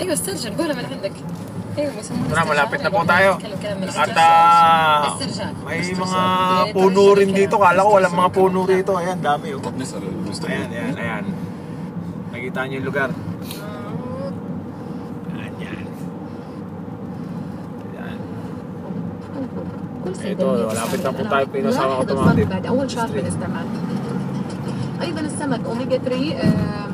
ايوه استرجل قولها من عندك. ايوه يسمونها Tara, malapit na po tayo. At may mga puno rin dito. Kala ko walang mga puno dito. Ayan, dami oh. Ayan. Nakita niyo yung lugar. Ayan. Ito, malapit na po tayo pinasawa automatic. ايضا السمك اوميجا 3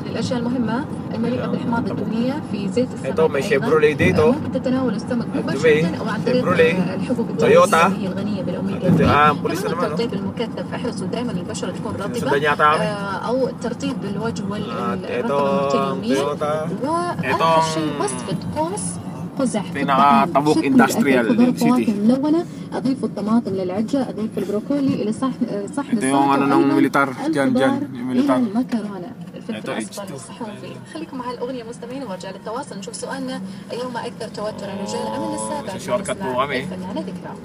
من الاشياء المهمه المليئه بالحماضه الدهنيه في زيت السمك. ito may Chevrolet dito. ممكن تتناول السمك مباشره او عن طريق الحبوب Toyota الغنيه بالاوميجا 3. بوليس كمان الترطيب المكثف احرصوا دائما البشره تكون رطبه او الترطيب بالوجه والرطبه يوميا. واخر شيء وصفه قوس قزح pinaka-Tabuk Industrial City. ملونه اضيف الطماطم للعجه اضيف البروكولي الى صحن ito yung ano ng militar dyan yung militar المكرونه الفلفل الاصفر الصحوفي. خليكم مع الاغنيه مستمعين وارجع للتواصل نشوف سؤالنا ايهما اكثر توترا رجال ام النساء. shortcut po kami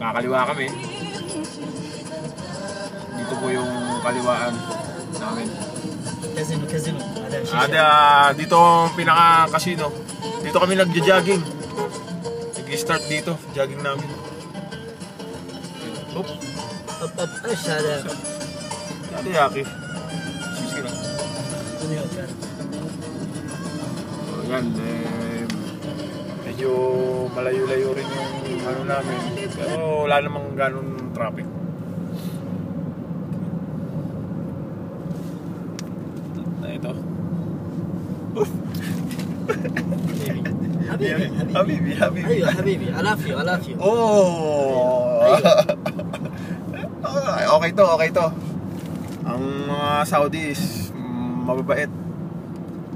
kakaliwa kami dito po yung kaliwaan namin. Casino dito ang pinaka-casino. Dito kami nagja-jogging. Nag-start dito jogging namin. Up ايش هذا؟ هذا يا اخي سلسلة. Yan medyo malayo-layo rin yung ano namin. Pero wala namang ganun traffic. Ito. حبيبي ايوه حبيبي I love you oh okay to ang mga Saudis mababait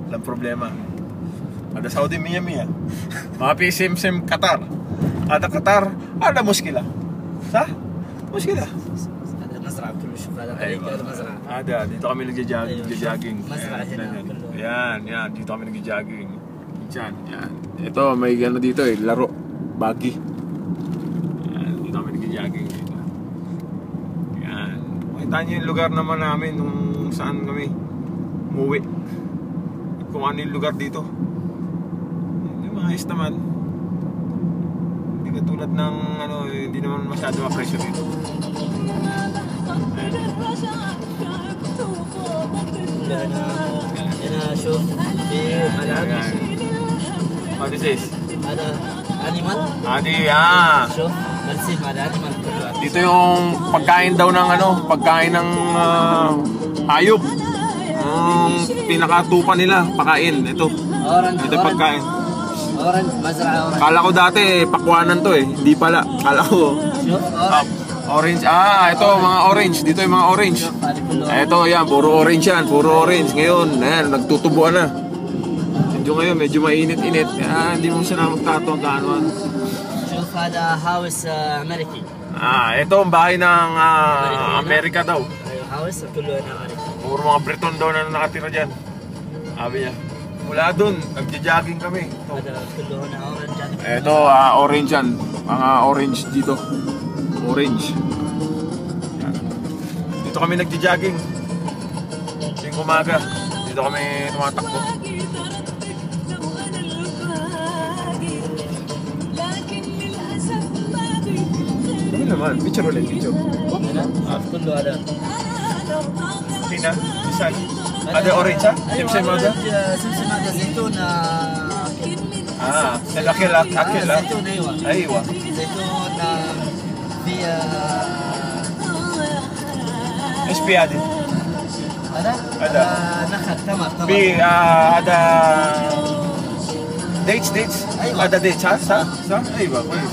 walang problema. Ada Saudi mia mga pisim-sim Qatar ada muskila muskila هذا مزرعة كله. شوف هذا طريق هذا مزرعة. ada dito kami nagja-jogging. مزرعة هنا كله. Yan dito kami nagja-jogging. Yan. Ito may ano dito laro buggy. Yan dito kami nagja-jogging dito. Yan. Makita niyo yung lugar naman namin kung saan kami umuwi. Kung ano yung lugar dito. Yung maayos naman. Hindi katulad ng ano, hindi naman masyado ma-pressure dito. هنا شوف في ملعب. What is this? هذا انيمال. Shop. Marsin ada animal كله. Dito yung pagkain daw ng ano, pagkain ng hayop. Pinakatupa nila, pakain. Ito. Ito pagkain. Orange, mazra orange. Kala ko dati pakwanan to hindi pala. Kala ko. Orange. Ito mga orange. Dito yung mga orange. Ito yan, puro orange yan. Puro orange. Ngayon, nagtutubuan na. Medyo mainit-init. Hindi mo siya na magtatong gano'n. Shuf, hada house American. Ito ang bahay ng Amerika daw. House, kulo na Amerika. Puro mga Breton daw na nakatira dyan. Sabi niya. Mula dun, nagja-jogging kami. Hada kulo na orange. Ito, orange yan. Mga orange dito. Orange. Yan. Dito kami nagja-jogging. Tuwing umaga. Dito kami tumatakbo. naman, picture ulit, video. كله هذا هنا مثال هذا اورنج سمسم هذا سمسم هذا زيتون الاكل زيتون ايوه زيتون في ايش في هذا؟ هذا نخل تمر في هذا dates أيوة. هذا dates صح ايوه كويس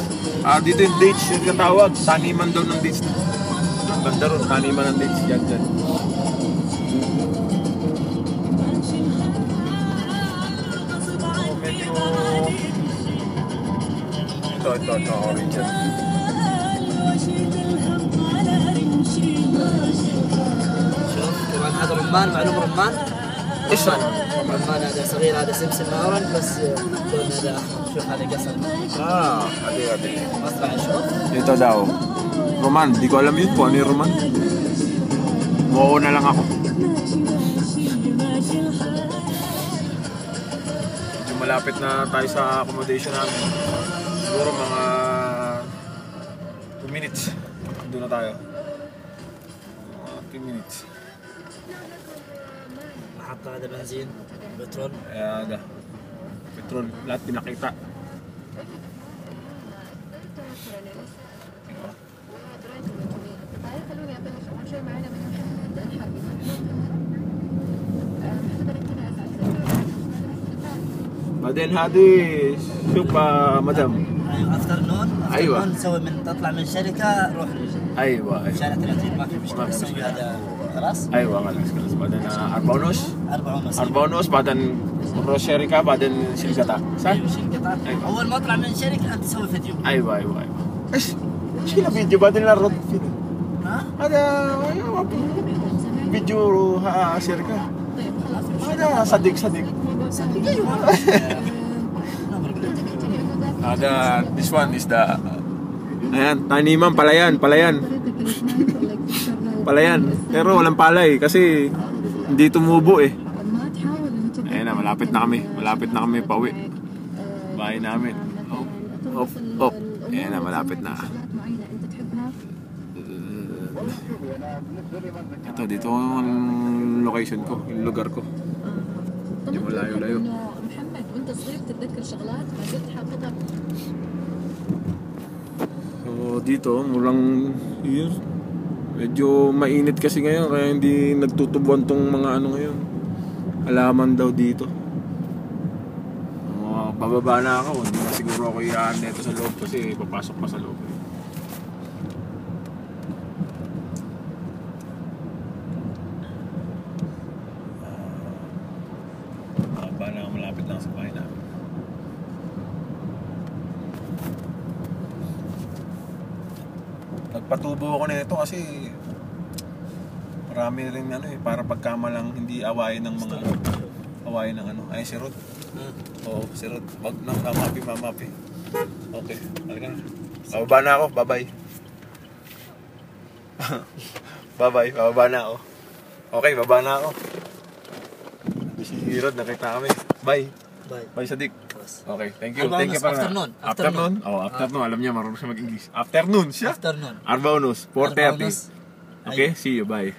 dito yung dates yung katawag taniman daw ng dates banda ron taniman ng dates dyan medyo ito orange شوف كمان هذا رمان معلوم رمان ايش رمان هذا صغير هذا سمسم اورنج بس لون هذا احمر شوف هذا قصب hati مصرع شوف ito daw Roman di ko alam yun kung ano yung Roman oo na lang ako medyo malapit na tayo sa accommodation namin. Siguro mga 2 minutes. Doon na tayo. 2 minutes. محطة هذا بنزين بترول. Ada. Petrol. Lahat pinakita. بعدين هذه شوف مدام. ايوه افترنون. أيوة. نسوي من تطلع من شركة روح ايوه شارع 30 ما في مشكلة. نسوي هذا خلاص. ايوه خلاص بعدين 4 ونص 4 ونص بعدين نروح شركة بعدين شركة صح؟ ايوه شركة. أيوة. اول ما اطلع من الشركة انت تسوي فيديو. ايوه ايش كذا فيديو بعدين نرد فيديو. ها؟ هذا فيديو شركة. هذا صديق. Ada this one is the ayan, taniman palayan. Palayan. Pero walang palay kasi hindi tumubo eh. Ayan na, malapit na kami pauwi. Bahay namin. Op. Ayan na, malapit na. Ito, dito ang location ko, yung lugar ko. Hindi mo layo. محمد وانت صغير تتذكر شغلات ما زلت حافظها. So dito, mulang yun. Medyo mainit kasi ngayon kaya hindi nagtutubuan tong mga ano ngayon. Halaman daw dito. Bababa na ako, hindi na siguro ako iaan nito sa loob kasi papasok pa sa loob. Malapit lang sa bahay namin. Nagpatubo ako nito kasi marami rin para pagkamalang hindi awayin ng mga awayin ng ay si Rod. Oo, si Rod. Wag na mamapi. Okay, halika na. Bababa na ako, bye-bye. Bababa na ako. Okay, baba na ako. Si Rod, nakita kami. Bye, Sadik. Okay, thank you. Afternoon. Afternoon. Alam niya, marunong siya mag-English. Afternoon siya? Afternoon. 4:40. Okay, see you. Bye.